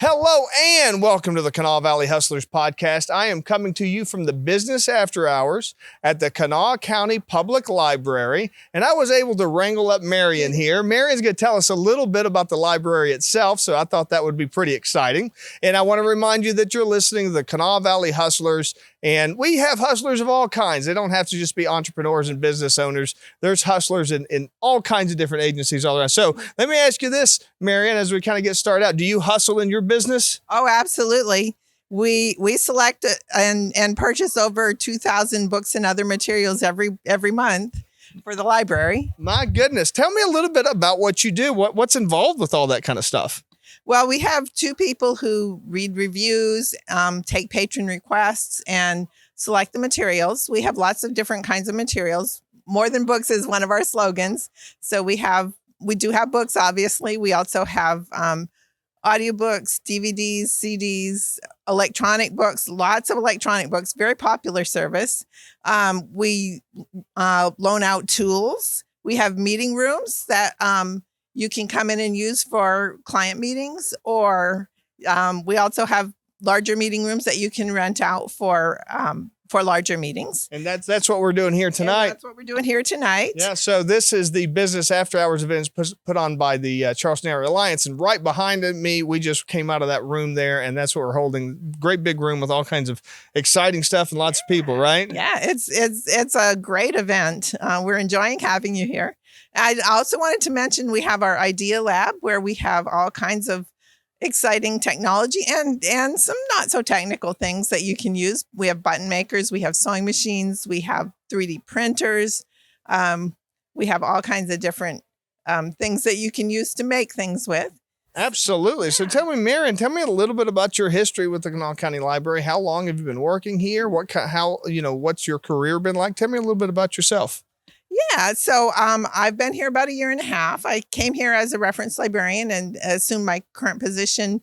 Hello and welcome to the Kanawha Valley Hustlers podcast. I am coming to you from the business after hours at the Kanawha County Public Library, and I was able to wrangle up Marian here. Marian's going to tell us a little bit about the library itself, so I thought that would be pretty exciting. And I want to remind you that you're listening to the Kanawha Valley Hustlers, and we have hustlers of all kinds. They don't have to just be entrepreneurs and business owners. There's hustlers in all kinds of different agencies all around. So let me ask you this, Marian, as we kind of get started out. Do you hustle in your business? Oh, absolutely. We select and purchase over 2,000 books and other materials every month for the library. My goodness. Tell me a little bit about what you do. What's involved with all that kind of stuff? Well, we have two people who read reviews, take patron requests, and select the materials. We have lots of different kinds of materials. More than books is one of our slogans. So we do have books, obviously. We also have audiobooks, DVDs, CDs, electronic books, lots of electronic books, very popular service. We loan out tools. We have meeting rooms that you can come in and use for client meetings, or we also have larger meeting rooms that you can rent out for larger meetings. And that's what we're doing here tonight. And that's what we're doing here tonight. Yeah, so this is the business after hours events put on by the Charleston Area Alliance, and right behind me, we just came out of that room there, and that's what we're holding. Great big room with all kinds of exciting stuff and lots of people, right? Yeah, it's a great event. We're enjoying having you here. I also wanted to mention we have our Idea Lab, where we have all kinds of exciting technology and some not so technical things that you can use. We have button makers, we have sewing machines, we have 3D printers. We have all kinds of different things that you can use to make things with. Absolutely. So tell me, Marian, tell me a little bit about your history with the Kanawha County Library. How long have you been working here? What's your career been like? Tell me a little bit about yourself. Yeah, so I've been here about a year and a half. I came here as a reference librarian and assumed my current position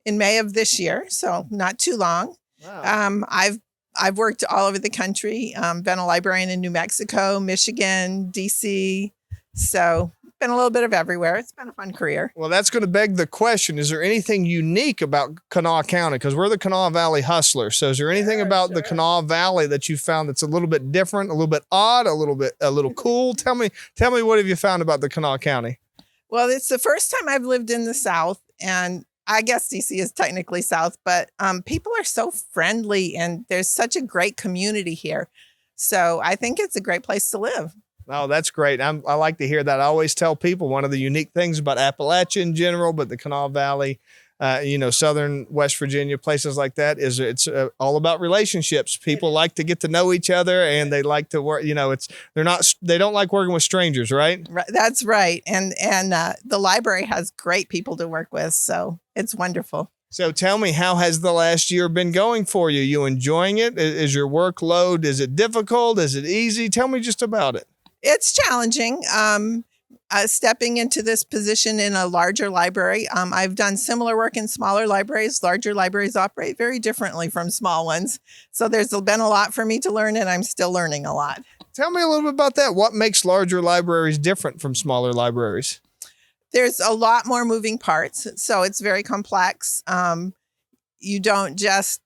in May of this year, so not too long. Wow. I've worked all over the country, been a librarian in New Mexico, Michigan, DC, so been a little bit of everywhere. It's been a fun career. Well, that's going to beg the question, is there anything unique about Kanawha County? Because we're the Kanawha Valley Hustlers. So is there anything about the Kanawha Valley that you found that's a little bit different, a little bit odd, a little cool? Tell me what have you found about the Kanawha County? Well, it's the first time I've lived in the South, and I guess DC is technically South, but people are so friendly and there's such a great community here. So I think it's a great place to live. Oh, that's great. I like to hear that. I always tell people one of the unique things about Appalachia in general, but the Kanawha Valley, Southern West Virginia, places like that, is it's all about relationships. People like to get to know each other, and they like to work. They don't like working with strangers, right? That's right. And the library has great people to work with, so it's wonderful. So tell me, how has the last year been going for you? You enjoying it? Is your workload, is it difficult? Is it easy? Tell me just about it. It's challenging. Stepping into this position in a larger library. I've done similar work in smaller libraries. Larger libraries operate very differently from small ones. So there's been a lot for me to learn, and I'm still learning a lot. Tell me a little bit about that. What makes larger libraries different from smaller libraries? There's a lot more moving parts, so it's very complex. You don't just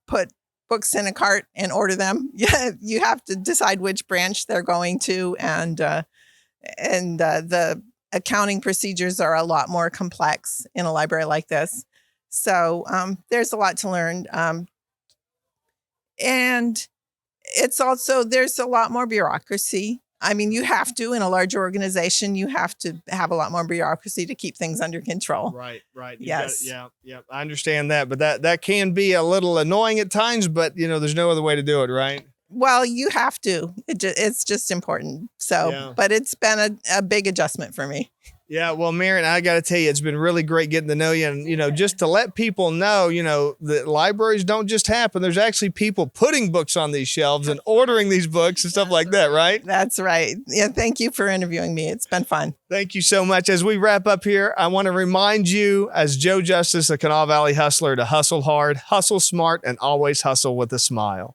put books in a cart and order them. You have to decide which branch they're going to, and the accounting procedures are a lot more complex in a library like this. So there's a lot to learn, and it's also there's a lot more bureaucracy. I mean, you have to, in a larger organization, you have to have a lot more bureaucracy to keep things under control. Right. Yes. Yeah. I understand that, but that can be a little annoying at times, but there's no other way to do it, right? Well, you have to. It's just important. So, Yeah. But it's been a big adjustment for me. Yeah, well, Marian, I got to tell you, it's been really great getting to know you. And, just to let people know, that libraries don't just happen. There's actually people putting books on these shelves and ordering these books and stuff like that, right? That's right. Yeah, thank you for interviewing me. It's been fun. Thank you so much. As we wrap up here, I want to remind you, as Joe Justice, a Kanawha Valley Hustler, to hustle hard, hustle smart, and always hustle with a smile.